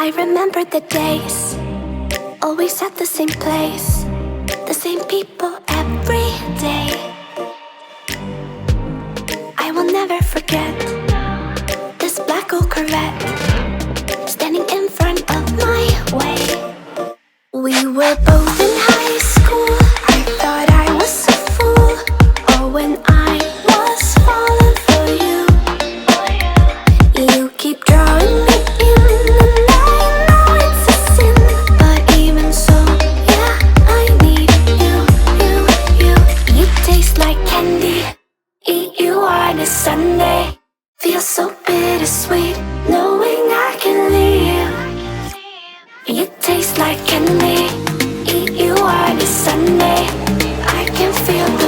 I remember the days, always at the same place, the same people every day. I will never forget this black old Corvette standing in front of my way. We were both in high school. I thought I was a fool. Oh, when I was falling for you. You keep drawing me in, and I know it's a sin, but even so, yeah, I need you. You taste like candy. Eat you on a Sunday. Feels so bittersweet knowing I can leave. You taste like candy. Eat you on a Sunday. I can feel